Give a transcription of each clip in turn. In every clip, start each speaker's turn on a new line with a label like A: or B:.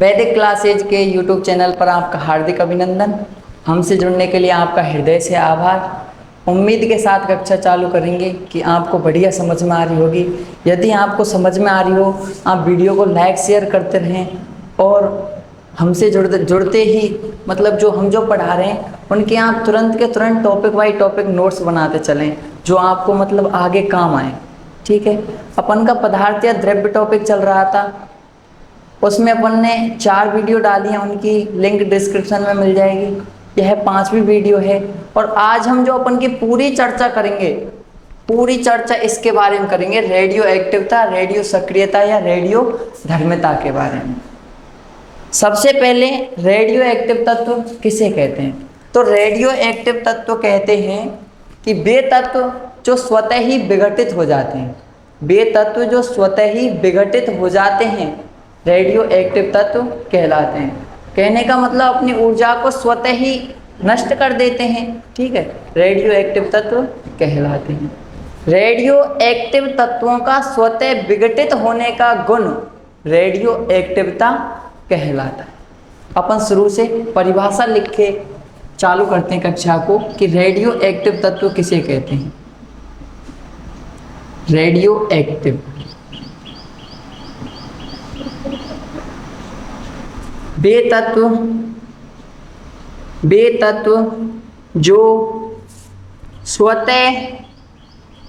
A: वैदिक क्लासेज के YouTube channel पर आपका हार्दिक अभिनंदन। हमसे जुड़ने के लिए आपका हृदय से आभार। उम्मीद के साथ कक्षा चालू करेंगे कि आपको बढ़िया समझ में आ रही होगी। यदि आपको समझ में आ रही हो, आप वीडियो को लाइक शेयर करते रहें और हमसे जुड़ते ही मतलब जो पढ़ा रहे हैं उनके आप तुरंत के तुरंत टॉपिक बाई टॉपिक नोट्स बनाते चलें, जो आपको मतलब आगे काम आए। ठीक है, अपन का पदार्थ या द्रव्य टॉपिक चल रहा था, उसमें अपन ने 4 वीडियो डाली हैं, उनकी लिंक डिस्क्रिप्शन में मिल जाएगी। यह 5वीं वीडियो है और आज हम जो अपन की पूरी चर्चा करेंगे, पूरी चर्चा इसके बारे में करेंगे, रेडियो एक्टिवता, रेडियो सक्रियता या रेडियो धर्मिता के बारे में। सबसे पहले रेडियो एक्टिव तत्व किसे कहते हैं? तो रेडियो एक्टिव तत्व कहते हैं कि वे तत्व जो स्वतः ही विघटित हो जाते हैं, वे तत्व जो स्वतः ही विघटित हो जाते हैं रेडियो एक्टिव तत्व कहलाते हैं। कहने का मतलब अपनी ऊर्जा को स्वतः ही नष्ट कर देते हैं। ठीक है, रेडियो एक्टिव तत्व कहलाते हैं। रेडियो एक्टिव तत्वों का स्वतः विघटित होने का गुण रेडियो एक्टिवता कहलाता है। अपन शुरू से परिभाषा लिख के चालू करते हैं कक्षा को कि रेडियो एक्टिव तत्व किसे कहते हैं। रेडियो एक्टिव वे तत्व जो स्वतः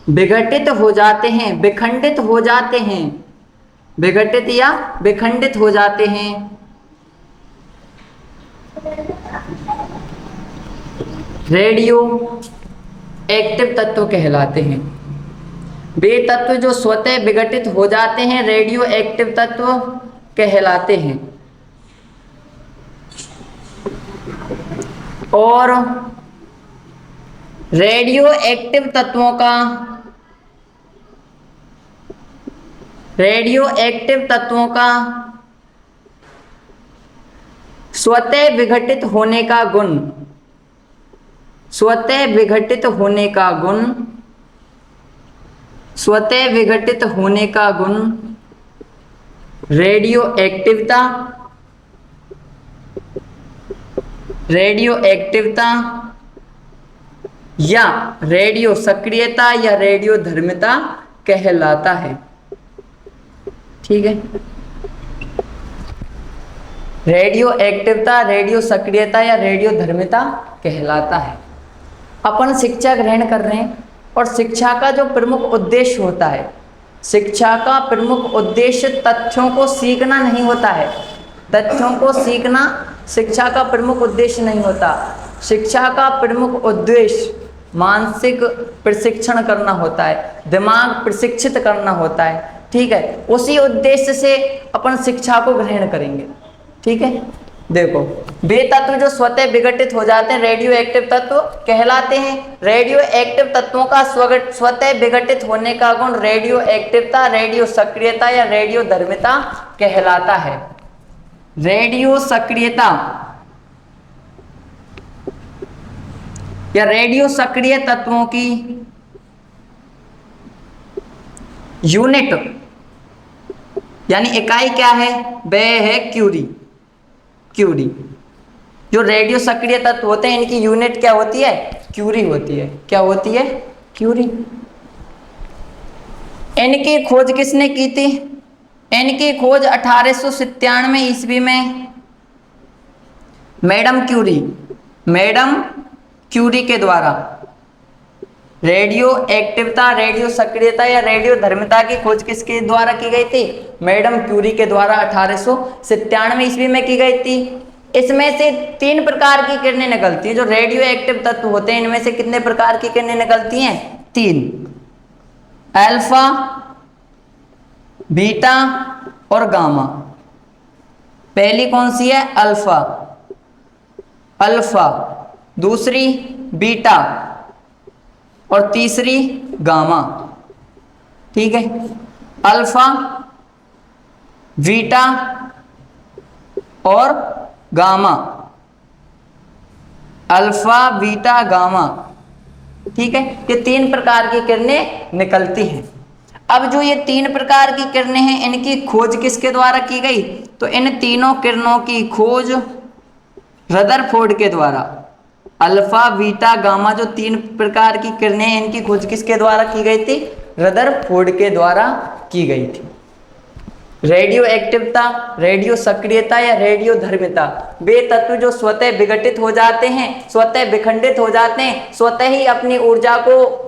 A: विघटित हो जाते हैं, विखंडित हो जाते हैं, विघटित या विखंडित हो जाते हैं, रेडियो एक्टिव तत्व कहलाते हैं। वे तत्व जो स्वतः विघटित हो जाते हैं रेडियो एक्टिव तत्व कहलाते हैं। और रेडियो एक्टिव तत्वों का स्वतः विघटित होने का गुण, स्वतः विघटित होने का गुण, स्वतः विघटित होने का गुण रेडियो एक्टिवता, रेडियो एक्टिवता या रेडियो सक्रियता या रेडियो धर्मिता कहलाता है। ठीक है, रेडियो एक्टिवता, रेडियो सक्रियता या रेडियो धर्मिता कहलाता है। अपन शिक्षा ग्रहण कर रहे हैं और शिक्षा का जो प्रमुख उद्देश्य होता है, शिक्षा का प्रमुख उद्देश्य तथ्यों को सीखना नहीं होता है। तथ्यों को सीखना शिक्षा का प्रमुख उद्देश्य नहीं होता। शिक्षा का प्रमुख उद्देश्य मानसिक प्रशिक्षण करना होता है, दिमाग प्रशिक्षित करना होता है। ठीक है, उसी उद्देश्य से अपन शिक्षा को ग्रहण करेंगे। ठीक है, देखो, वे तत्व जो स्वतः विघटित हो जाते हैं रेडियो एक्टिव तत्व कहलाते हैं। रेडियो एक्टिव तत्वों का स्वतः विघटित होने का गुण रेडियो एक्टिवता, रेडियो सक्रियता या रेडियो धर्मिता कहलाता है। रेडियो सक्रियता या रेडियो सक्रिय तत्वों की यूनिट यानी इकाई क्या है? वह है क्यूरी। क्यूरी, जो रेडियो सक्रिय तत्व होते हैं इनकी यूनिट क्या होती है? क्यूरी होती है। क्या होती है? क्यूरी। इनकी खोज किसने की थी? इनकी खोज 1897 ईस्वी में मैडम क्यूरी के द्वारा रेडियो एक्टिवता, रेडियो सक्रियता या रेडियो धर्मिता की खोज किसके द्वारा की गई थी? मैडम क्यूरी के द्वारा 1897 ईस्वी में की गई थी। इसमें से 3 प्रकार की किरणें निकलती हैं। जो रेडियो एक्टिव तत्व होते हैं इनमें से कितने प्रकार की किरणें निकलती हैं? 3, अल्फा, बीटा और गामा। पहली कौन सी है? अल्फा, दूसरी बीटा और तीसरी गामा। ठीक है, अल्फा, बीटा और गामा, अल्फा, बीटा, गामा। ठीक है, ये 3 प्रकार की किरणें निकलती हैं। अब जो ये 3 प्रकार की किरणें हैं इनकी खोज किसके द्वारा की गई? तो इन तीनों किरणों की खोज रदरफोर्ड के द्वारा, अल्फा बीटा गामा जो 3 प्रकार की किरणें हैं इनकी खोज किसके द्वारा की गई थी? रदरफोर्ड के द्वारा की गई थी। रेडियो एक्टिवता, रेडियो सक्रियता या रेडियो धर्मिता, वे तत्व जो स्वतः विघटित हो जाते हैं, स्वतः विखंडित हो जाते हैं, स्वतः ही अपनी ऊर्जा को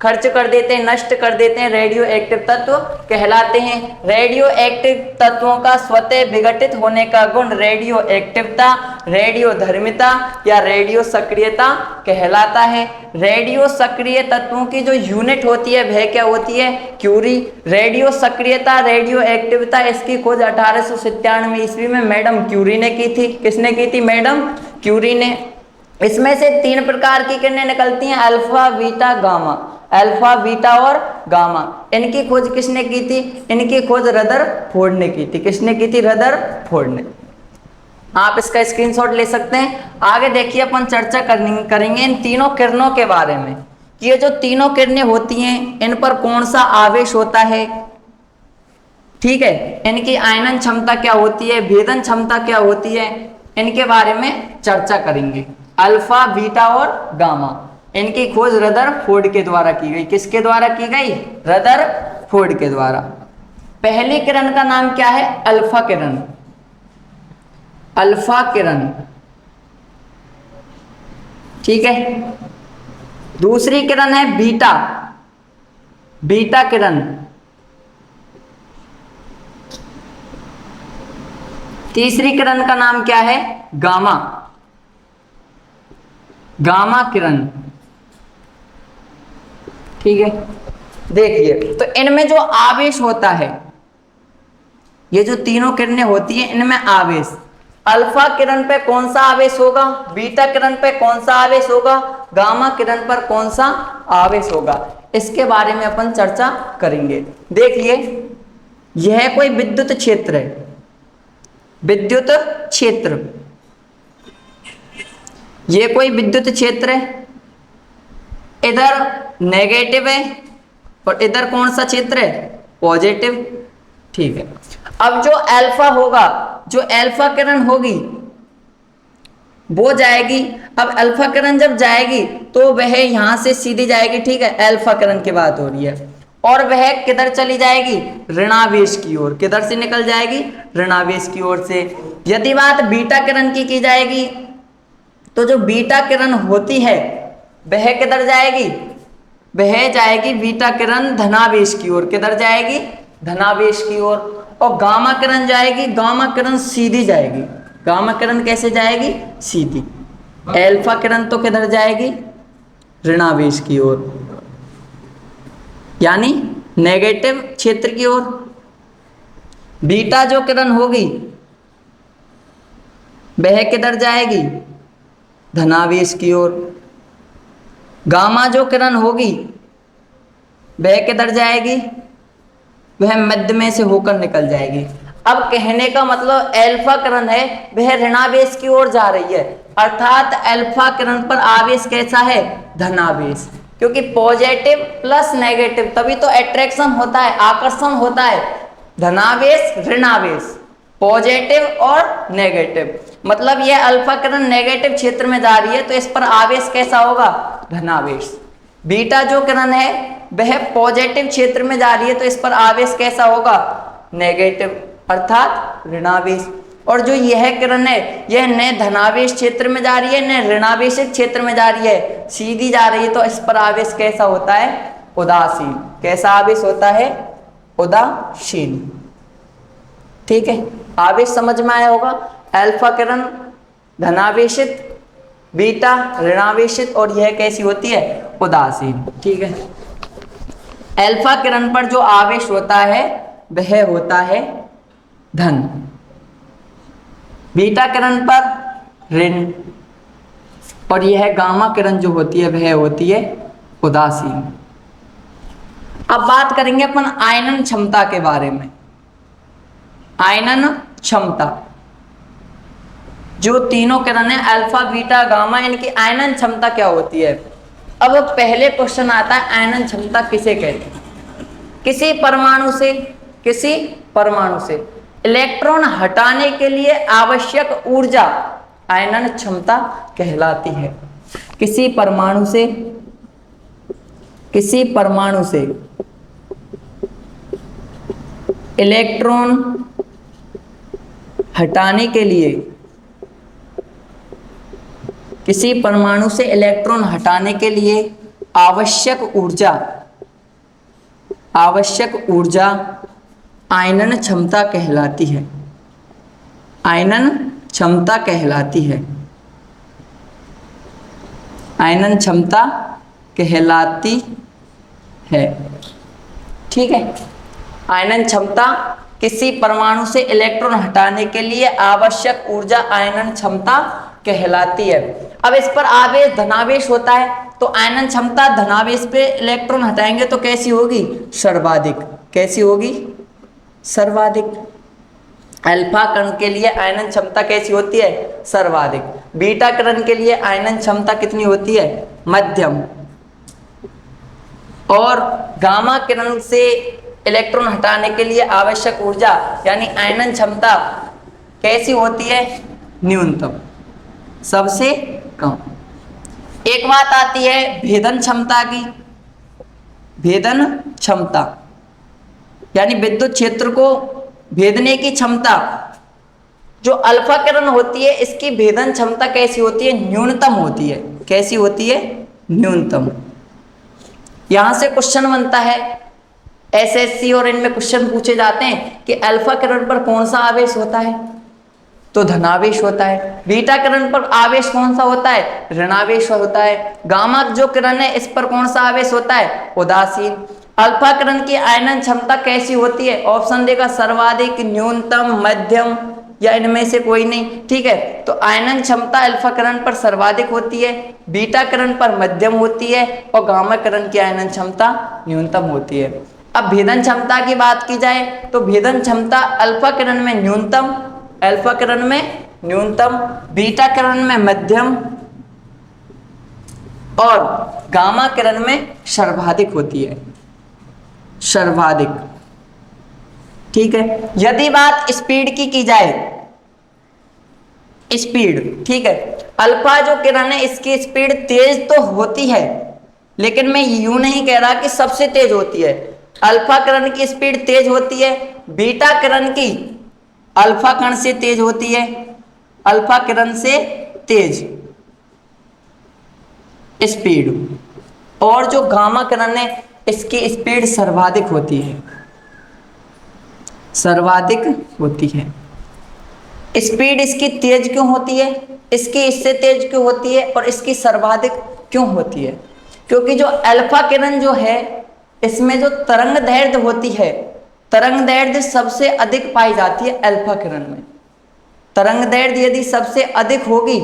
A: खर्च कर देते हैं, नष्ट कर देते हैं, रेडियो एक्टिव तत्व कहलाते हैं। रेडियो एक्टिव तत्वों का स्वतः विघटित होने का गुण रेडियो एक्टिवता, रेडियो धर्मिता या रेडियो सक्रियता कहलाता है। रेडियो सक्रिय तत्वों की जो यूनिट होती है वह क्या होती है? क्यूरी। रेडियो सक्रियता, रेडियो एक्टिविता, इसकी खोज 1897 ईस्वी में मैडम क्यूरी ने की थी। किसने की थी? मैडम क्यूरी ने। इसमें से 3 प्रकार की किरणें निकलती हैं, alpha beta gamma, alpha beta और गामा। इनकी खोज किसने की थी? इनकी खोज रदरफोर्ड ने की थी। किसने की थी? रदरफोर्ड ने। आप इसका स्क्रीनशॉट ले सकते हैं। आगे देखिए अपन चर्चा करेंगे इन तीनों किरणों के बारे में कि ये जो तीनों किरणें होती हैं इन पर कौन सा आवेश होता है, ठीक है, इनकी आयनन क्षमता क्या होती है, भेदन क्षमता क्या होती है, इनके बारे में चर्चा करेंगे। अल्फा बीटा और गामा, इनकी खोज रदरफोर्ड के द्वारा की गई। किसके द्वारा की गई? रदरफोर्ड के द्वारा। पहली किरण का नाम क्या है? अल्फा किरण, अल्फा किरण, ठीक है। दूसरी किरण है बीटा, बीटा किरण। तीसरी किरण का नाम क्या है? गामा, गामा किरण, ठीक है। देखिए तो इनमें जो आवेश होता है, ये जो तीनों किरणें होती हैं इनमें आवेश, अल्फा किरण पे कौन सा आवेश होगा, बीटा किरण पे कौन सा आवेश होगा, गामा किरण पर कौन सा आवेश होगा, इसके बारे में अपन चर्चा करेंगे। देखिए यह कोई विद्युत क्षेत्र है, विद्युत क्षेत्र, ये कोई विद्युत क्षेत्र है, इधर नेगेटिव है और इधर कौन सा क्षेत्र है? पॉजिटिव, ठीक है। अब जो अल्फा होगा, जो अल्फा किरण होगी वो जाएगी। अब अल्फा किरण जब जाएगी तो वह यहां से सीधी जाएगी, ठीक है, अल्फा किरण की बात हो रही है, और वह किधर चली जाएगी? ऋणावेश की ओर। किधर से निकल जाएगी? ऋणावेश की ओर से। यदि बात बीटा किरण की जाएगी तो जो बीटा किरण होती है वह किधर जाएगी? वह जाएगी बीटा किरण धनावेश की ओर। किधर जाएगी? धनावेश की ओर। और गामा किरण जाएगी, गामा किरण सीधी जाएगी। गामा किरण कैसे जाएगी? सीधी। अल्फा किरण तो किधर जाएगी? ऋणावेश की ओर, यानी नेगेटिव क्षेत्र की ओर। बीटा जो किरण होगी वह किधर जाएगी? धनावेश की ओर। गामा जो किरण होगी वह किधर जाएगी? वह मध्य में से होकर निकल जाएगी। अब कहने का मतलब अल्फा किरण है वह ऋणावेश की ओर जा रही है, अर्थात अल्फा किरण पर आवेश कैसा है? धनावेश, क्योंकि पॉजिटिव प्लस नेगेटिव तभी तो अट्रैक्शन होता है, आकर्षण होता है। धनावेश ऋणावेश, पॉजिटिव और नेगेटिव, मतलब यह अल्फा किरण नेगेटिव क्षेत्र में जा रही है तो इस पर आवेश कैसा होगा? धनावेश। बीटा जो किरण है वह पॉजिटिव क्षेत्र में जा रही है तो इस पर आवेश कैसा होगा? नेगेटिव, अर्थात ऋणावेश। और जो यह किरण है यह न धनावेश क्षेत्र में जा रही है न ऋणावेशित क्षेत्र में जा रही है, सीधी जा रही है तो इस पर आवेश कैसा होता है? उदासीन। कैसा आवेश होता है? उदासीन, ठीक है। आवेश समझ में आया होगा। अल्फा किरण धनावेशित, बीटा ऋणावेशित और यह कैसी होती है? उदासीन, ठीक है। अल्फा किरण पर जो आवेश होता है वह होता है धन, बीटा किरण पर ऋण, और यह गामा किरण जो होती है वह होती है उदासीन। अब बात करेंगे अपन आयनन क्षमता के बारे में। आयनन क्षमता, जो तीनों किरण है अल्फा बीटा गामा, इनकी आयनन क्षमता क्या होती है? अब पहले क्वेश्चन आता है आयनन क्षमता किसे कहते हैं? किसी परमाणु से इलेक्ट्रॉन हटाने के लिए आवश्यक ऊर्जा आयनन क्षमता कहलाती है। किसी परमाणु से इलेक्ट्रॉन हटाने के लिए, किसी परमाणु से इलेक्ट्रॉन हटाने के लिए आवश्यक ऊर्जा आयनन क्षमता कहलाती है। आयनन क्षमता कहलाती है। आयनन क्षमता कहलाती है। ठीक है, आयनन क्षमता किसी परमाणु से इलेक्ट्रॉन हटाने के लिए आवश्यक ऊर्जा आयनन क्षमता कहलाती है। अब इस पर आवेश धनावेश होता है, तो आयनन क्षमता धनावेश पे इलेक्ट्रॉन हटाएंगे तो कैसी होगी? सर्वाधिक। कैसी होगी? सर्वाधिक। अल्फा कण के लिए आयनन क्षमता कैसी होती है? सर्वाधिक। बीटा कण के लिए आयनन क्षमता कितनी होती है? मध्यम। और गामा किरण से इलेक्ट्रॉन हटाने के लिए आवश्यक ऊर्जा यानी आयनन क्षमता कैसी होती है? न्यूनतम, सबसे कम। एक बात आती है भेदन क्षमता की। भेदन क्षमता यानी विद्युत क्षेत्र को भेदने की क्षमता। जो अल्फा किरण होती है इसकी भेदन क्षमता कैसी होती है? न्यूनतम होती है। कैसी होती है? न्यूनतम। यहां से क्वेश्चन बनता है, एसएससी और इनमें क्वेश्चन पूछे जाते हैं कि अल्फा किरण पर कौन सा आवेश होता है? तो धनावेश होता है। बीटा किरण पर आवेश कौन सा होता है? ऋणावेश होता है। गामा जो किरण है इस पर कौन सा आवेश होता है? उदासीन। अल्फा किरण की आयनन क्षमता कैसी होती है? ऑप्शन देगा सर्वाधिक, न्यूनतम, मध्यम या इनमें से कोई नहीं। ठीक है, तो आयनन क्षमता अल्फा किरण पर सर्वाधिक होती है, बीटा किरण पर मध्यम होती है और गामा किरण की आयनन क्षमता न्यूनतम होती है। अब भेदन क्षमता की बात की जाए तो भेदन क्षमता अल्फा किरण में न्यूनतम, अल्फा किरण में न्यूनतम, बीटा किरण में मध्यम और गामा किरण में सर्वाधिक होती है। सर्वाधिक। ठीक है, यदि बात स्पीड की जाए, स्पीड, ठीक है, अल्फा जो किरण है इसकी स्पीड तेज तो होती है, लेकिन मैं यूं नहीं कह रहा कि सबसे तेज होती है। अल्फा किरण की स्पीड तेज होती है, बीटा किरण की अल्फा कण से तेज होती है, अल्फा किरण से तेज स्पीड, और जो गामा किरण है इसकी स्पीड सर्वाधिक होती है। सर्वाधिक होती है। स्पीड इसकी तेज क्यों होती है? इसकी इससे तेज क्यों होती है और इसकी सर्वाधिक क्यों होती है? क्योंकि जो अल्फा किरण जो है इसमें जो तरंग दैर्ध्य होती है, तरंग दैर्ध्य सबसे अधिक पाई जाती है अल्फा किरण में। तरंग दैर्ध्य यदि सबसे अधिक होगी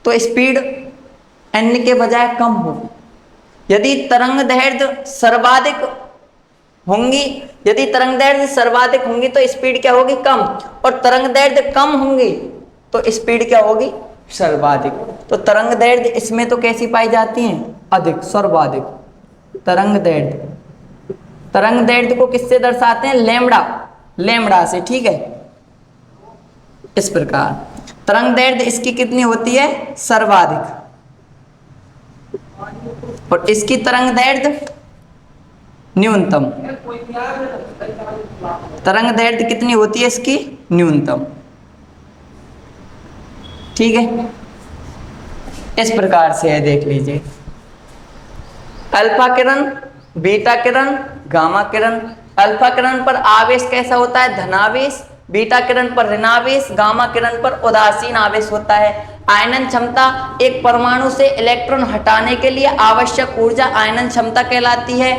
A: तो स्पीड n के बजाय कम होगी। यदि तरंग दैर्ध्य सर्वाधिक होंगी, यदि तरंग दैर्ध्य सर्वाधिक होंगी तो स्पीड क्या होगी? कम। और तरंग दैर्ध्य कम होंगी तो स्पीड क्या होगी? सर्वाधिक। तो तरंग दैर्ध्य इसमें तो कैसी पाई जाती हैं? अधिक, सर्वाधिक। तरंग दैर्ध्य, तरंग दैर्ध्य को किससे दर्शाते हैं? लैम्बडा, लैम्बडा से। ठीक है, इस प्रकार तरंग दैर्ध्य इसकी कितनी होती है? सर्वाधिक। और इसकी तरंग दैर्ध्य न्यूनतम। तरंग दैर्ध्य कितनी होती है इसकी? न्यूनतम। ठीक है, इस प्रकार से है, देख लीजिए। अल्फा किरण, बीटा किरण, गामा किरण। अल्फा किरण पर आवेश कैसा होता है? धनावेश। बीटा किरण पर ऋणावेश, गामा किरण पर उदासीन आवेश होता है। आयनन क्षमता एक परमाणु से इलेक्ट्रॉन हटाने के लिए आवश्यक ऊर्जा आयनन क्षमता कहलाती है,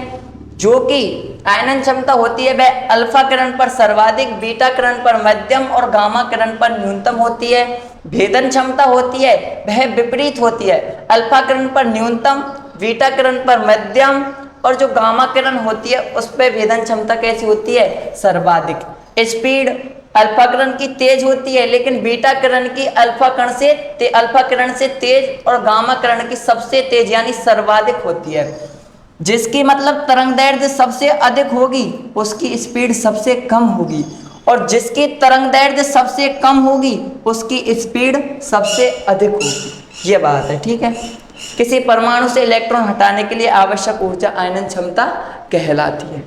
A: जो कि आयनन क्षमता होती है वह अल्फा किरण पर सर्वाधिक, बीटा किरण पर मध्यम और गामा किरण पर न्यूनतम होती है। भेदन क्षमता होती है वह विपरीत होती है, अल्फा किरण पर न्यूनतम, बीटा किरण पर मध्यम और जो गामा किरण होती है उस पर भेदन क्षमता कैसी होती है? सर्वाधिक। स्पीड अल्फा किरण की तेज होती है, लेकिन बीटा किरण की अल्फा किरण से तेज और गामा किरण की सबसे तेज यानी सर्वाधिक होती है। जिसकी मतलब तरंग दैर्ध्य सबसे अधिक होगी उसकी स्पीड सबसे कम होगी, और जिसकी तरंग दैर्ध्य सबसे कम होगी उसकी स्पीड सबसे अधिक होगी। ये बात है, ठीक है। किसी परमाणु से इलेक्ट्रॉन हटाने के लिए आवश्यक ऊर्जा आयनन क्षमता कहलाती है।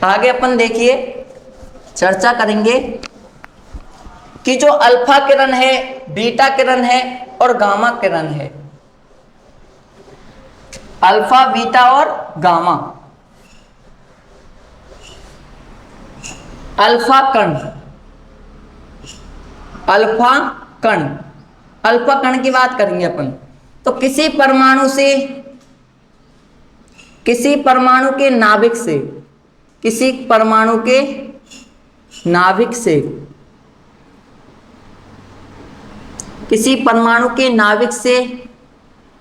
A: आगे अपन देखिए चर्चा करेंगे कि जो अल्फा किरण है, बीटा किरण है और गामा किरण है, अल्फा, बीटा और गामा। अल्फा कण, अल्फा कण, अल्फा कण की बात करेंगे अपन। तो किसी परमाणु से, किसी परमाणु के नाभिक से, किसी परमाणु के नाभिक से, किसी परमाणु के नाभिक से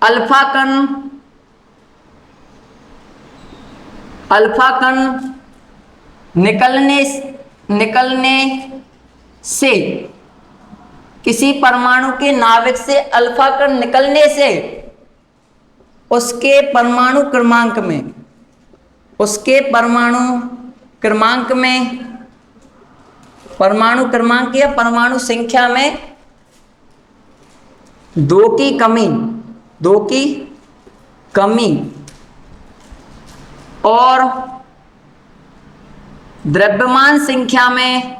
A: अल्फा कण, अल्फा कण निकलने से, किसी परमाणु के नाभिक से अल्फा कण निकलने से उसके परमाणु क्रमांक में, उसके परमाणु क्रमांक में, परमाणु क्रमांक या परमाणु संख्या में 2 की कमी, 2 की कमी और द्रव्यमान संख्या में,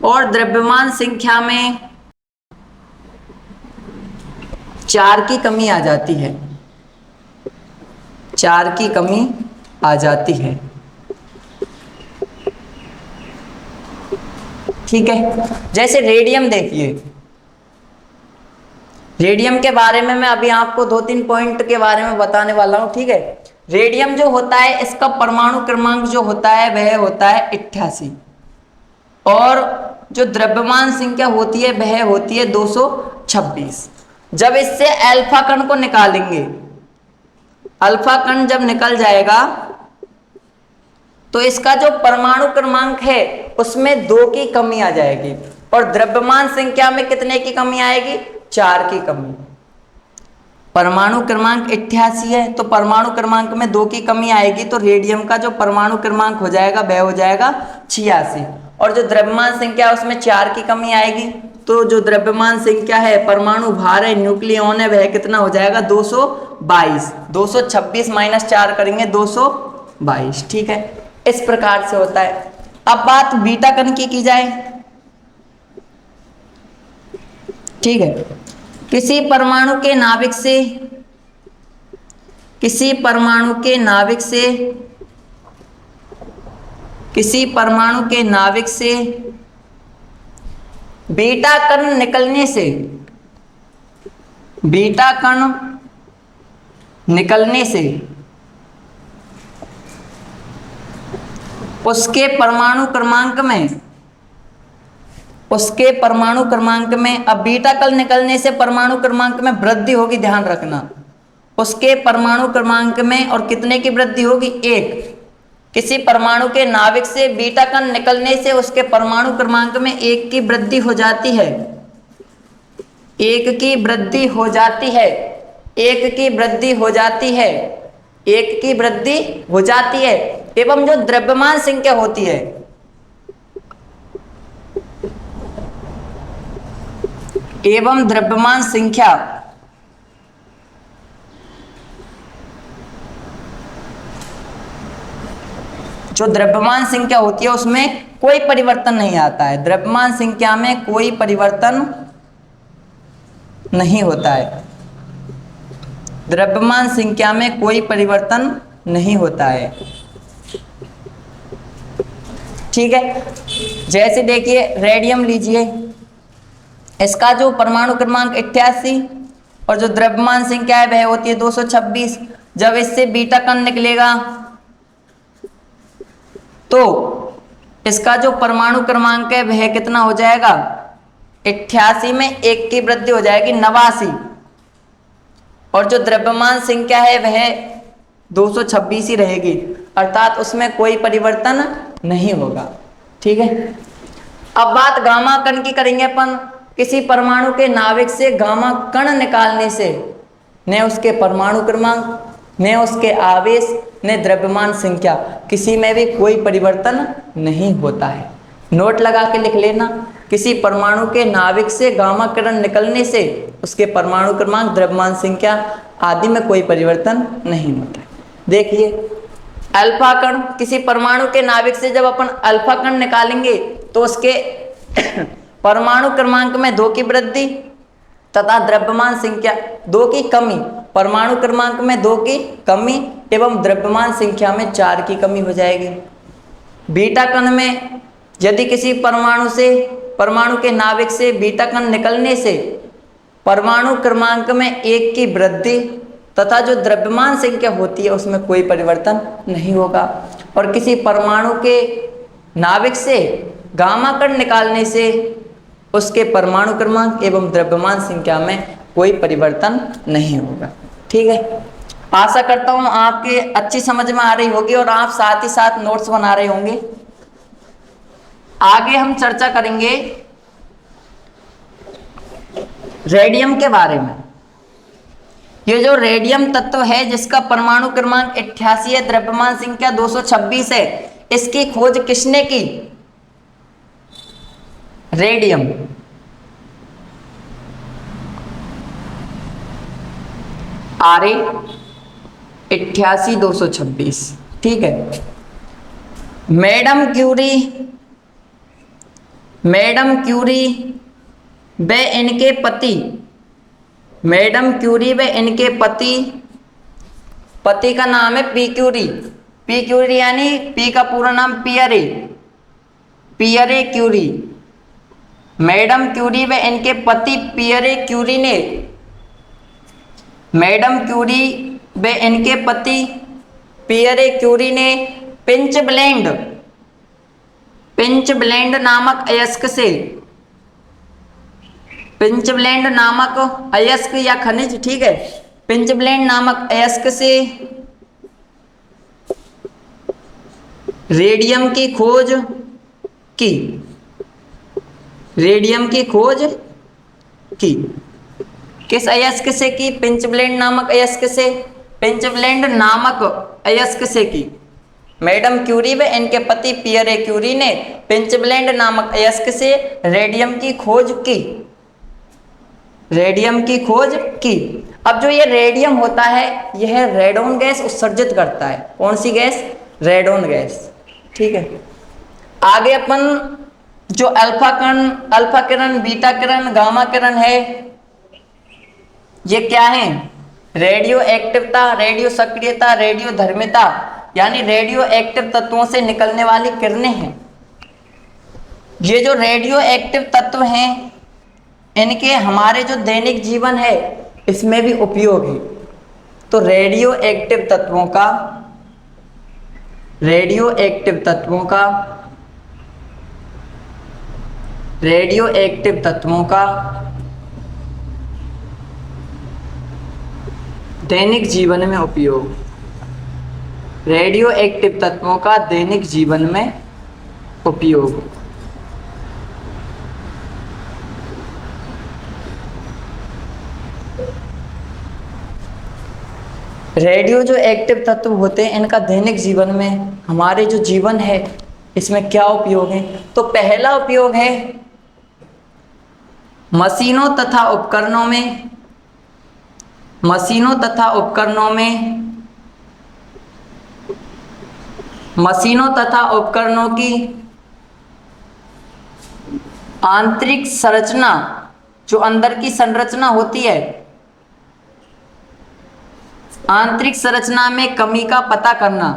A: और द्रव्यमान संख्या में 4 की कमी आ जाती है, 4 की कमी आ जाती है, ठीक है। जैसे रेडियम देखिए, रेडियम के बारे में मैं अभी आपको 2-3 पॉइंट के बारे में बताने वाला हूं, ठीक है। रेडियम जो होता है इसका परमाणु क्रमांक जो होता है वह होता है 88, और जो द्रव्यमान संख्या होती है वह होती है 226। जब इससे अल्फा कण को निकालेंगे, अल्फा कण जब निकल जाएगा तो इसका जो परमाणु क्रमांक है उसमें 2 की कमी आ जाएगी, और द्रव्यमान संख्या में कितने की कमी आएगी? 4 की कमी। परमाणु क्रमांक 88 है तो परमाणु क्रमांक में 2 की कमी आएगी, तो रेडियम का जो परमाणु क्रमांक हो जाएगा वह हो जाएगा 86, और जो द्रव्यमान संख्या है उसमें 4 की कमी आएगी, तो जो द्रव्यमान संख्या है, परमाणु भार है, न्यूक्लियॉन है, वह कितना हो जाएगा? 222। 226 माइनस 4 करेंगे 222, ठीक है। इस प्रकार से होता है। अब बात बीटा कण की जाए, ठीक है। किसी परमाणु के नाभिक से, किसी परमाणु के नाभिक से, किसी परमाणु के नाभिक से बीटा कण निकलने से, बीटा कण निकलने से उसके परमाणु क्रमांक में, उसके परमाणु क्रमांक में, अब बीटा कण निकलने से परमाणु क्रमांक में वृद्धि होगी, ध्यान रखना। उसके परमाणु क्रमांक में और कितने की वृद्धि होगी? 1। किसी परमाणु के नाभिक से बीटा कण निकलने से उसके परमाणु क्रमांक में 1 की वृद्धि हो जाती है, 1 की वृद्धि हो जाती है, 1 की वृद्धि हो जाती है, 1 की वृद्धि हो जाती है। एवं जो द्रव्यमान संख्या होती है, एवं द्रव्यमान संख्या जो द्रव्यमान संख्या होती है उसमें कोई परिवर्तन नहीं आता है, द्रव्यमान संख्या में कोई परिवर्तन नहीं होता है, द्रव्यमान संख्या में कोई परिवर्तन नहीं होता है, ठीक है। जैसे देखिए रेडियम लीजिए, इसका जो परमाणु क्रमांक 88 और जो द्रव्यमान संख्या है वह होती है 226। जब इससे बीटा कण निकलेगा तो इसका जो परमाणु क्रमांक है वह कितना हो जाएगा? 88 में 1 की वृद्धि हो जाएगी 89, और जो द्रव्यमान संख्या है वह 226 ही रहेगी, अर्थात उसमें कोई परिवर्तन नहीं होगा, ठीक है। अब बात गामा कण की करेंगे अपन। किसी परमाणु के नाभिक से गामा कण निकालने से न उसके परमाणु क्रमांक, न उसके आवेश न द्रव्यमान संख्या, किसी में भी कोई परिवर्तन नहीं होता है। नोट लगा के लिख लेना, किसी परमाणु के नाभिक से गामा किरण निकलने से उसके परमाणु क्रमांक, द्रव्यमान संख्या आदि में कोई परिवर्तन नहीं होता है। देखिए अल्फा कण, किसी परमाणु के नाभिक से जब अपन अल्फा कण निकालेंगे तो उसके परमाणु क्रमांक में 2 की वृद्धि तथा द्रव्यमान संख्या 2 की कमी, परमाणु क्रमांक में 2 की कमी एवं द्रव्यमान संख्या में 4 की कमी हो जाएगी। बीटा कण में यदि किसी परमाणु के नाभिक से बीटा कण निकलने से परमाणु क्रमांक में 1 की वृद्धि तथा जो द्रव्यमान संख्या होती है उसमें कोई परिवर्तन नहीं होगा। और किसी परमाणु के नाभिक से गामा कण निकालने से उसके परमाणु क्रमांक एवं द्रव्यमान संख्या में कोई परिवर्तन नहीं होगा। ठीक है, आशा करता हूँ आपके अच्छी समझ में आ रही होगी और आप साथ ही साथ नोट्स बना रहे होंगे। आगे हम चर्चा करेंगे रेडियम के बारे में। ये जो रेडियम तत्व है जिसका परमाणु क्रमांक 88 है, द्रव्यमान संख्या 226 है, इसकी खोज किसने की? Radium RA 88-226। ठीक है, मैडम क्यूरी व इनके पति, मैडम क्यूरी व इनके पति का नाम है पी क्यूरी यानी पी का पूरा नाम पियरे क्यूरी। मैडम क्यूरी व इनके पति पियरे क्यूरी ने, मैडम क्यूरी व इनके पति पियरे क्यूरी ने पिंच ब्लेंड नामक अयस्क से, पिंच ब्लेंड नामक अयस्क या खनिज, ठीक है, पिंच ब्लेंड नामक अयस्क से रेडियम की खोज की, रेडियम की खोज की। किस अयस्क से की? पिंच ब्लेंड नामक अयस्क से, पिंच ब्लेंड नामक अयस्क से की। मैडम क्यूरी व इनके पति पियरे क्यूरी ने पिंच ब्लेंड नामक अयस्क से रेडियम की खोज की, रेडियम की खोज की। अब जो ये रेडियम होता है यह रेडोन गैस उत्सर्जित करता है। कौन सी गैस? Radon gas. ठीक है, आगे अपन जो अल्फा किरण, बीटा किरण, गामा किरण है, ये क्या है? रेडियो एक्टिवता, रेडियो सक्रियता, रेडियो धर्मिता यानी रेडियो एक्टिव तत्वों से निकलने वाली किरणें हैं। ये जो रेडियो एक्टिव तत्व हैं इनके हमारे जो दैनिक जीवन है इसमें भी उपयोग है। तो रेडियो एक्टिव तत्वों का दैनिक जीवन में उपयोग, रेडियो एक्टिव तत्वों का दैनिक जीवन में उपयोग। रेडियो जो एक्टिव तत्व होते हैं इनका दैनिक जीवन में, हमारे जो जीवन है इसमें क्या उपयोग है? तो पहला उपयोग है मशीनों तथा उपकरणों की आंतरिक संरचना, जो अंदर की संरचना होती है, आंतरिक संरचना में कमी का पता करना।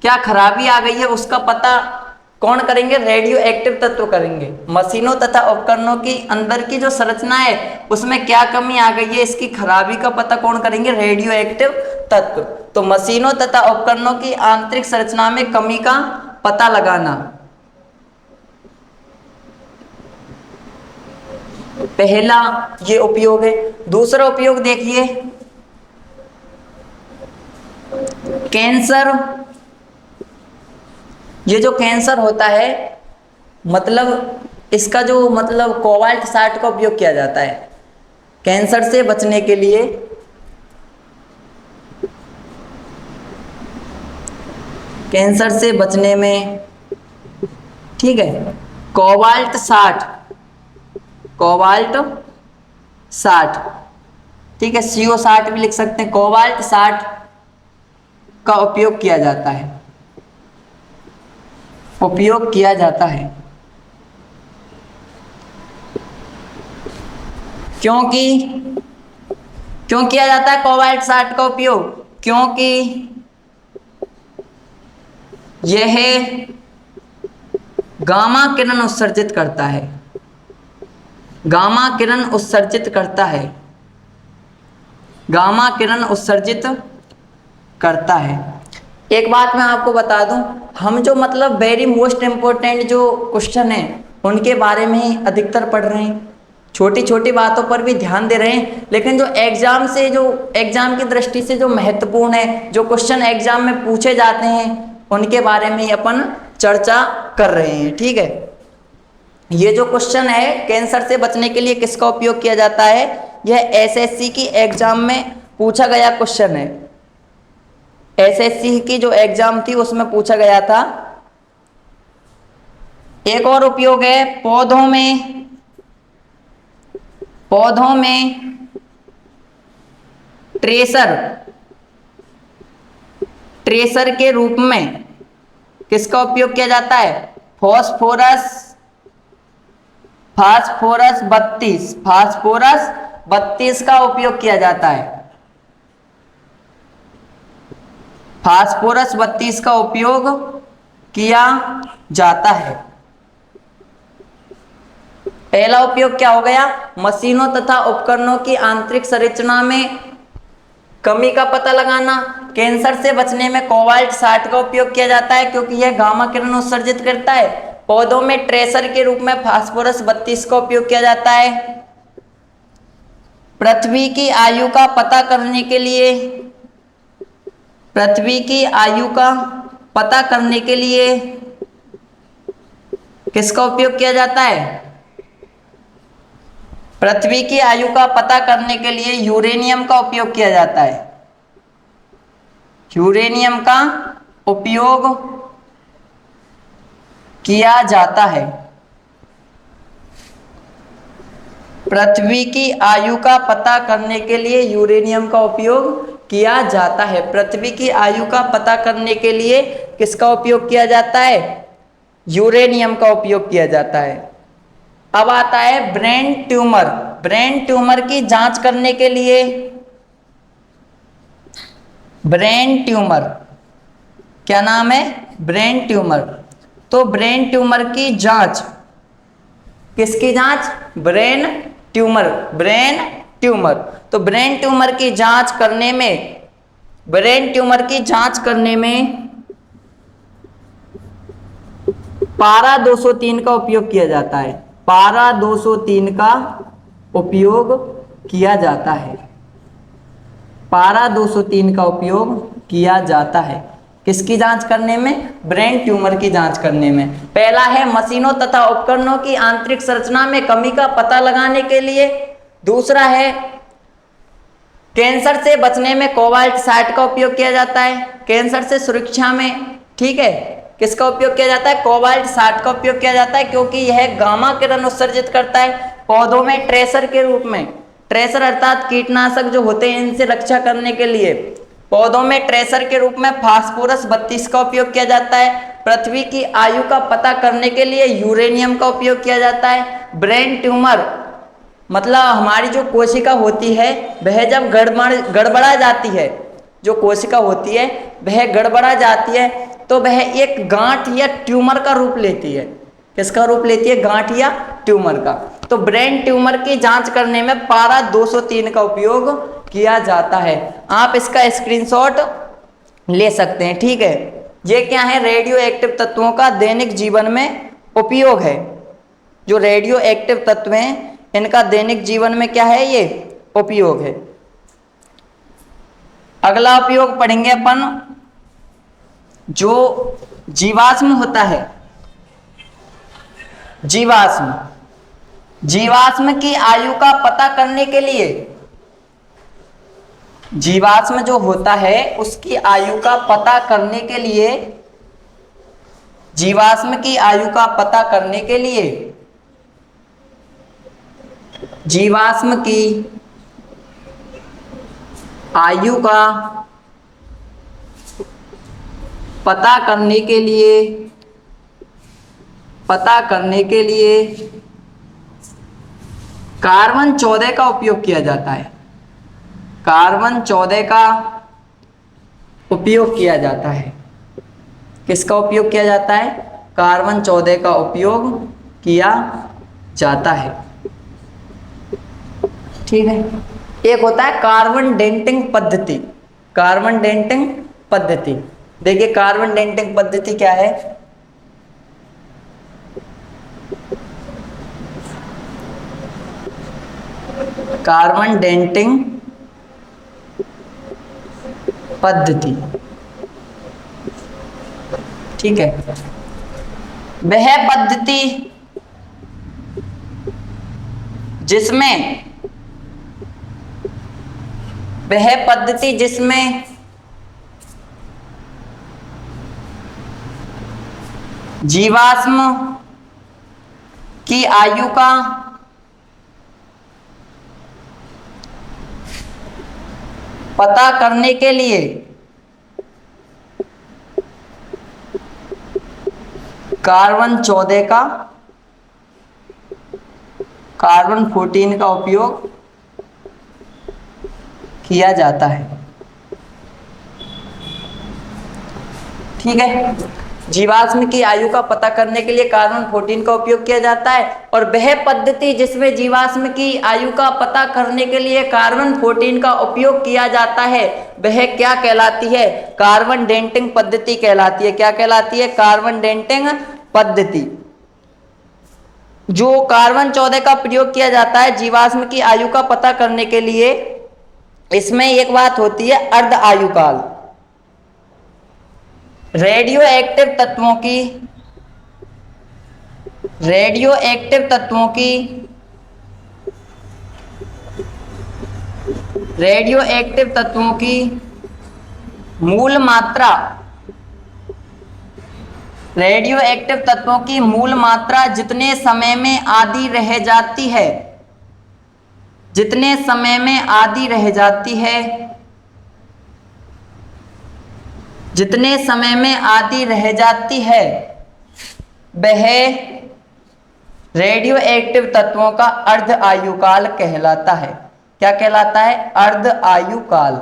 A: क्या खराबी आ गई है उसका पता कौन करेंगे? रेडियो एक्टिव तत्व करेंगे। मशीनों तथा उपकरणों की अंदर की जो संरचना है उसमें क्या कमी आ गई है इसकी खराबी का पता कौन करेंगे? रेडियो एक्टिव तत्व। तो मशीनों तथा उपकरणों की आंतरिक संरचना में कमी का पता लगाना, पहला ये उपयोग है। दूसरा उपयोग देखिए, कैंसर। ये जो कैंसर होता है मतलब इसका जो मतलब कोबाल्ट 60 का उपयोग किया जाता है कैंसर से बचने के लिए। कैंसर से बचने में, ठीक है, कोबाल्ट 60, कोबाल्ट 60, ठीक है, CO60 भी लिख सकते हैं, कोबाल्ट 60 का उपयोग किया जाता है, उपयोग किया जाता है। क्यों किया जाता है कोबाल्ट 60 का उपयोग? क्योंकि यह गामा किरण उत्सर्जित करता है, गामा किरण उत्सर्जित करता है, गामा किरण उत्सर्जित करता है। एक बात मैं आपको बता दूं, हम जो मतलब वेरी मोस्ट इम्पोर्टेंट जो क्वेश्चन है उनके बारे में ही अधिकतर पढ़ रहे हैं, छोटी छोटी बातों पर भी ध्यान दे रहे हैं, लेकिन जो एग्जाम की दृष्टि से जो महत्वपूर्ण है, जो क्वेश्चन एग्जाम में पूछे जाते हैं उनके बारे में ही अपन चर्चा कर रहे हैं, ठीक है। ये जो क्वेश्चन है कैंसर से बचने के लिए किसका उपयोग किया जाता है, यह एसएससी की एग्जाम में पूछा गया क्वेश्चन है। एसएससी की जो एग्जाम थी उसमें पूछा गया था। एक और उपयोग है पौधों में ट्रेसर के रूप में किसका उपयोग किया जाता है, फास्फोरस 32 का उपयोग किया जाता है, फास्फोरस 32 का उपयोग किया जाता है। पहला उपयोग क्या हो गया, मशीनों तथा उपकरणों की आंतरिक संरचना में कमी का पता लगाना। कैंसर से बचने में कोबाल्ट 60 का उपयोग किया जाता है क्योंकि यह गामा किरण उत्सर्जित करता है। पौधों में ट्रेसर के रूप में फास्फोरस 32 का उपयोग किया जाता है। पृथ्वी की आयु का पता करने के लिए किसका उपयोग किया जाता है, पृथ्वी की आयु का पता करने के लिए यूरेनियम का उपयोग किया जाता है, यूरेनियम का उपयोग किया जाता है। पृथ्वी की आयु का पता करने के लिए यूरेनियम का उपयोग किया जाता है। पृथ्वी की आयु का पता करने के लिए किसका उपयोग किया जाता है, यूरेनियम का उपयोग किया जाता है। अब आता है ब्रेन ट्यूमर। ब्रेन ट्यूमर की जांच करने के लिए, ब्रेन ट्यूमर क्या नाम है, ब्रेन ट्यूमर। तो ब्रेन ट्यूमर की जांच, किसकी जांच, ब्रेन ट्यूमर, ब्रेन ट्यूमर। तो ब्रेन ट्यूमर की जांच करने में, पारा 203 का उपयोग किया जाता है, पारा 203 का उपयोग किया जाता है, पारा 203 का उपयोग किया जाता है। किसकी जांच करने में, ब्रेन ट्यूमर की जांच करने में। पहला है मशीनों तथा उपकरणों की आंतरिक संरचना में कमी का पता लगाने के लिए। दूसरा है कैंसर से बचने में कोबाल्ट 60 का उपयोग किया जाता है, कैंसर से सुरक्षा में, ठीक है। किसका उपयोग किया जाता है, कोबाल्ट 60 का उपयोग किया जाता है क्योंकि यह गामा किरण उत्सर्जित करता है। पौधों में ट्रेसर के रूप में, ट्रेसर अर्थात कीटनाशक जो होते हैं इनसे रक्षा करने के लिए, पौधों में ट्रेसर के रूप में फास्फोरस 32 का उपयोग किया जाता है। पृथ्वी की आयु का पता करने के लिए यूरेनियम का उपयोग किया जाता है। ब्रेन ट्यूमर मतलब हमारी जो कोशिका होती है वह जब गड़बड़ा जाती है, जो कोशिका होती है वह गड़बड़ा जाती है तो वह एक गांठ या ट्यूमर का रूप लेती है। किसका रूप लेती है, गांठ या ट्यूमर का। तो ब्रेन ट्यूमर की जांच करने में पारा 203 का उपयोग किया जाता है। आप इसका स्क्रीनशॉट ले सकते हैं, ठीक है। ये क्या है, रेडियो एक्टिव तत्वों का दैनिक जीवन में उपयोग है। जो रेडियो एक्टिव तत्व हैं इनका दैनिक जीवन में क्या है, ये उपयोग है। अगला उपयोग पढ़ेंगे अपन, जो जीवाश्म होता है, जीवाश्म की आयु का पता करने के लिए, जीवाश्म जो होता है उसकी आयु का पता करने के लिए जीवाश्म की आयु का पता करने के लिए, जीवाश्म की आयु का पता करने के लिए, कार्बन 14 का उपयोग किया जाता है। कार्बन 14 का उपयोग किया जाता है। किसका उपयोग किया जाता है? कार्बन 14 का उपयोग किया जाता है। ठीक है। एक होता है कार्बन डेंटिंग पद्धति। कार्बन डेंटिंग पद्धति, देखिए कार्बन डेंटिंग पद्धति क्या है? कार्बन डेंटिंग पद्धति, ठीक है। वह पद्धति जिसमें जीवाश्म की आयु का पता करने के लिए कार्बन 14 का, कार्बन 14 का उपयोग किया जाता है। ठीक है। जीवाश्म की आयु का पता करने के लिए कार्बन 14 का उपयोग किया जाता है, और वह पद्धति जिसमें जीवाश्म की आयु का पता करने के लिए कार्बन 14 का उपयोग किया जाता है, वह क्या कहलाती है? कार्बन डेंटिंग पद्धति कहलाती है। क्या कहलाती है? कार्बन डेंटिंग पद्धति। जो कार्बन 14 का प्रयोग किया जाता है जीवाश्म की आयु का पता करने के लिए, इसमें एक बात होती है अर्ध आयुकाल। रेडियो एक्टिव तत्वों की मूल मात्रा, रेडियो एक्टिव तत्वों की मूल मात्रा जितने समय में आधी रह जाती है, जितने समय में आधी रह जाती है, जितने समय में आधी रह जाती है, वह रेडियो एक्टिव तत्वों का अर्ध आयुकाल कहलाता है। क्या कहलाता है? अर्ध आयुकाल।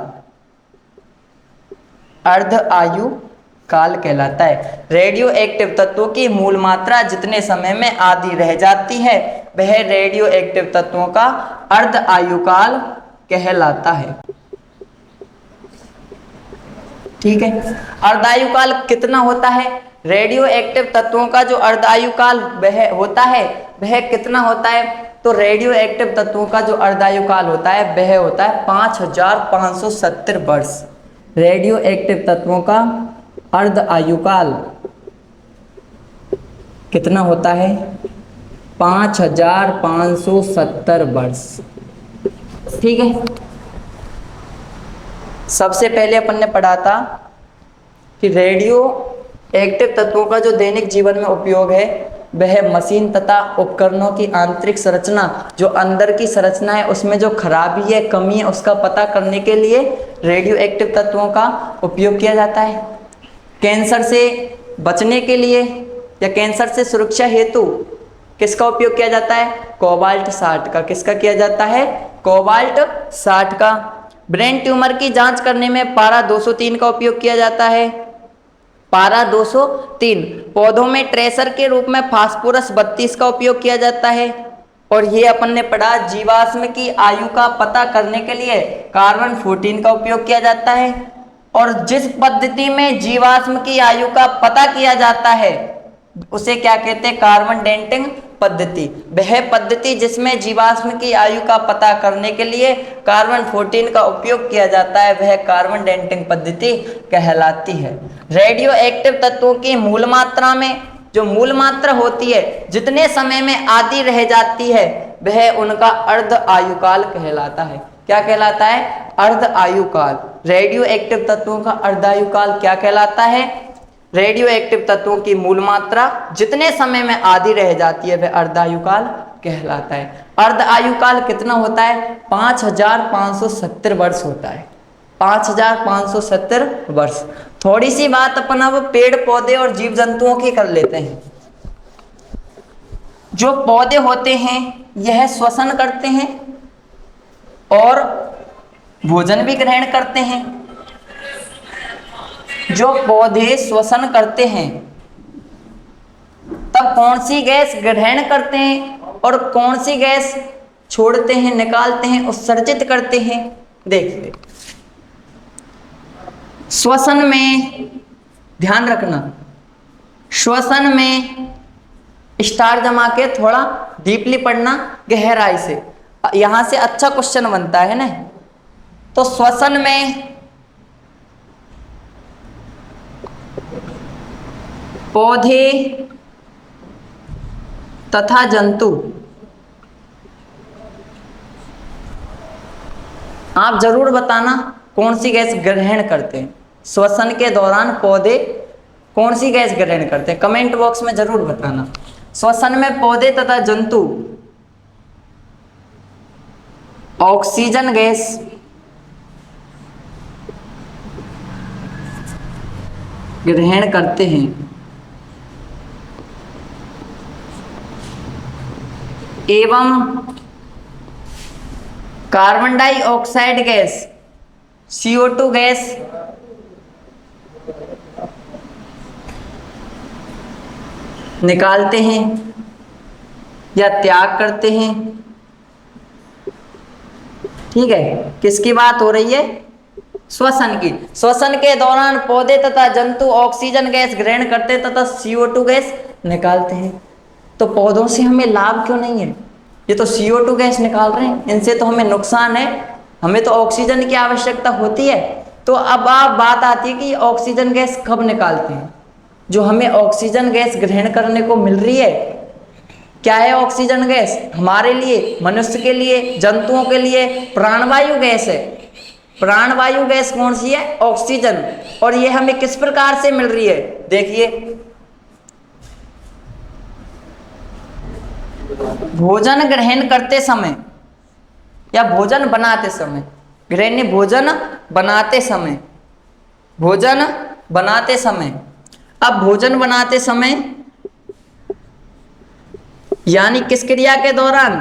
A: अर्ध आयुकाल कहलाता है। रेडियो एक्टिव तत्वों की मूल मात्रा जितने समय में आधी रह जाती है, वह रेडियो एक्टिव तत्वों का अर्ध आयुकाल कहलाता है। ठीक है। अर्धायुकाल कितना होता है? रेडियो एक्टिव तत्वों का जो अर्धायुकाल वह होता है, वह कितना होता है? तो रेडियो एक्टिव तत्वों का जो अर्धायुकाल होता है वह होता है 5570 वर्ष। रेडियो एक्टिव तत्वों का अर्ध आयुकाल कितना होता है? 5570 वर्ष। ठीक है। सबसे पहले अपन ने पढ़ा था कि रेडियो एक्टिव तत्वों का जो दैनिक जीवन में उपयोग है वह मशीन तथा उपकरणों की आंतरिक संरचना, जो अंदर की संरचना है उसमें जो खराबी है, कमी है, उसका पता करने के लिए रेडियो एक्टिव तत्वों का उपयोग किया जाता है। कैंसर से बचने के लिए या कैंसर से सुरक्षा हेतु किसका उपयोग किया जाता है? कोबाल्ट 60 का। किसका किया जाता है? कोबाल्ट 60 का। ब्रेन ट्यूमर की जांच करने में पारा 203 का उपयोग किया जाता है। पारा 203। पौधों में ट्रेसर के रूप में फास्फोरस 32 का उपयोग किया जाता है। और ये अपन ने पढ़ा जीवाश्म की आयु का पता करने के लिए कार्बन 14 का उपयोग किया जाता है। और जिस पद्धति में जीवाश्म की आयु का पता किया जाता है उसे क्या कहते हैं? कार्बन डेंटिंग पद्धति। वह पद्धति जिसमें जीवाश्म की आयु का पता करने के लिए कार्बन 14 का उपयोग किया जाता है वह कार्बन डेंटिंग पद्धति कहलाती है। रेडियो एक्टिव तत्वों की मूल मात्रा में जो मूल मात्रा होती है जितने समय में आधी रह जाती है वह उनका अर्ध आयुकाल कहलाता है। क्या कहलाता है? अर्ध आयुकाल। रेडियो एक्टिव तत्वों का अर्ध आयुकाल क्या कहलाता है? रेडियो एक्टिव तत्वों की मूल मात्रा जितने समय में आधी रह जाती है वह अर्धायुकाल कहलाता है। अर्ध आयुकाल कितना होता है? 5570 वर्ष होता है। 5570 वर्ष। थोड़ी सी बात अपन अब पेड़ पौधे और जीव जंतुओं की कर लेते हैं। जो पौधे होते हैं यह श्वसन करते हैं और भोजन भी ग्रहण करते हैं। जो पौधे श्वसन करते हैं तब कौन सी गैस ग्रहण करते हैं और कौन सी गैस छोड़ते हैं, निकालते हैं, उत्सर्जित करते हैं? देखिए, श्वसन में ध्यान रखना, श्वसन में स्टार जमा के थोड़ा डीपली पढ़ना, गहराई से, यहां से अच्छा क्वेश्चन बनता है ना। तो श्वसन में पौधे तथा जंतु, आप जरूर बताना कौन सी गैस ग्रहण करते हैं श्वसन के दौरान। पौधे कौन सी गैस ग्रहण करते हैं, कमेंट बॉक्स में जरूर बताना। श्वसन में पौधे तथा जंतु ऑक्सीजन गैस ग्रहण करते हैं एवं carbon dioxide gas CO2 gas निकालते हैं या त्याग करते हैं। ठीक है, किसकी बात हो रही है? श्वसन की। श्वसन के दौरान पौधे तथा जंतु ऑक्सीजन गैस ग्रहण करते तथा CO2 गैस निकालते हैं। तो पौधों से हमें लाभ क्यों नहीं है? ये तो CO2 गैस निकाल रहे हैं, इनसे तो हमें नुकसान है, हमें तो ऑक्सीजन की आवश्यकता होती है। तो अब बात आती है कि ऑक्सीजन गैस कब निकालते हैं? जो हमें ऑक्सीजन गैस ग्रहण करने को मिल रही है, क्या है ऑक्सीजन गैस? हमारे लिए, मनुष्य के लिए, जंतुओं के लिए प्राणवायु गैस है। प्राणवायु गैस कौन सी है? ऑक्सीजन। और ये हमें किस प्रकार से मिल रही है? देखिए, भोजन ग्रहण करते समय या भोजन बनाते समय, ग्रहण भोजन बनाते समय, भोजन बनाते समय। अब भोजन बनाते समय यानी किस क्रिया के दौरान?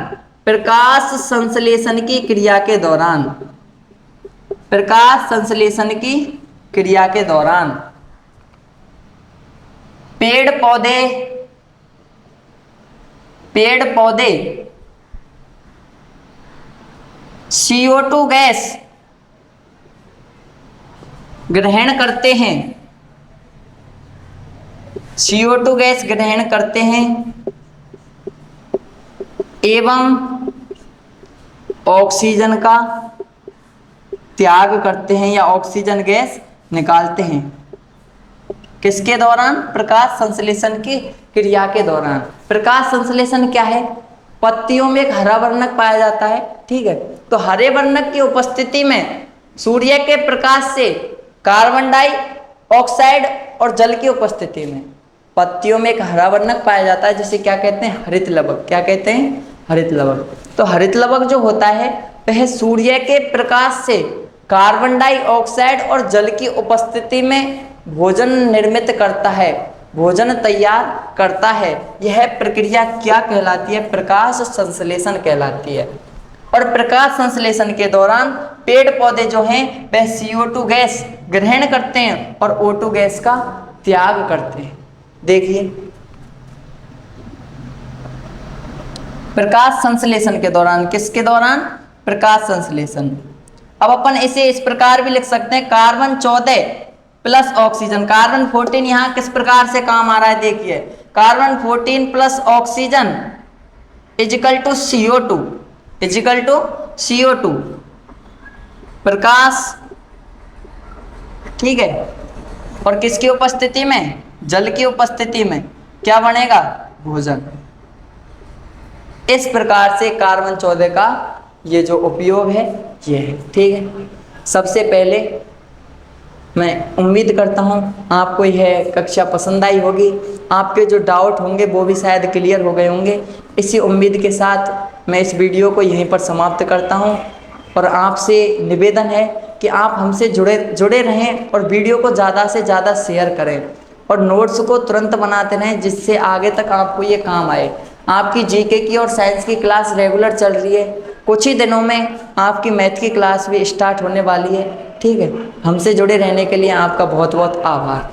A: प्रकाश संश्लेषण की क्रिया के दौरान। प्रकाश संश्लेषण की क्रिया के दौरान पेड़ पौधे CO2 गैस ग्रहण करते हैं, CO2 गैस ग्रहण करते हैं एवं ऑक्सीजन का त्याग करते हैं या ऑक्सीजन गैस निकालते हैं। किसके दौरान? प्रकाश संश्लेषण की क्रिया के दौरान। प्रकाश संश्लेषण क्या है? पत्तियों में एक हरा वर्णक पाया जाता है। ठीक है, तो हरे वर्णक की उपस्थिति में सूर्य के प्रकाश से कार्बन डाइऑक्साइड और जल की उपस्थिति में पत्तियों में एक हरा वर्णक पाया जाता है, जिसे क्या कहते हैं? हरित लवक। क्या कहते हैं? हरित लवक। तो हरित लवक जो होता है वह सूर्य के प्रकाश से कार्बन डाइऑक्साइड और जल की उपस्थिति में भोजन निर्मित करता है, भोजन तैयार करता है। यह प्रक्रिया क्या कहलाती है? प्रकाश संश्लेषण कहलाती है। और प्रकाश संश्लेषण के दौरान पेड़ पौधे जो हैं वह CO2 गैस ग्रहण करते हैं और O2 गैस का त्याग करते हैं। देखिए, प्रकाश संश्लेषण के दौरान, किसके दौरान? प्रकाश संश्लेषण। अब अपन इसे इस प्रकार भी लिख सकते हैं, कार्बन 14 प्लस ऑक्सीजन। कार्बन 14 यहाँ किस प्रकार से काम आ रहा है? देखिए, carbon 14 plus oxygen equal to CO2, equal to CO2 प्रकाश। ठीक है, और किसकी उपस्थिति में? जल की उपस्थिति में क्या बनेगा? भोजन। इस प्रकार से कार्बन 14 का ये जो उपयोग है ये है। ठीक है, सबसे पहले मैं उम्मीद करता हूँ आपको यह कक्षा पसंद आई होगी। आपके जो डाउट होंगे वो भी शायद क्लियर हो गए होंगे। इसी उम्मीद के साथ मैं इस वीडियो को यहीं पर समाप्त करता हूँ और आपसे निवेदन है कि आप हमसे जुड़े रहें और वीडियो को ज़्यादा से ज़्यादा शेयर करें और नोट्स को तुरंत बनाते रहें, जिससे आगे तक आपको ये काम आए। आपकी जीके की और साइंस की क्लास रेगुलर चल रही है। कुछ ही दिनों में आपकी मैथ की क्लास भी स्टार्ट होने वाली है। ठीक है, हमसे जुड़े रहने के लिए आपका बहुत बहुत आभार।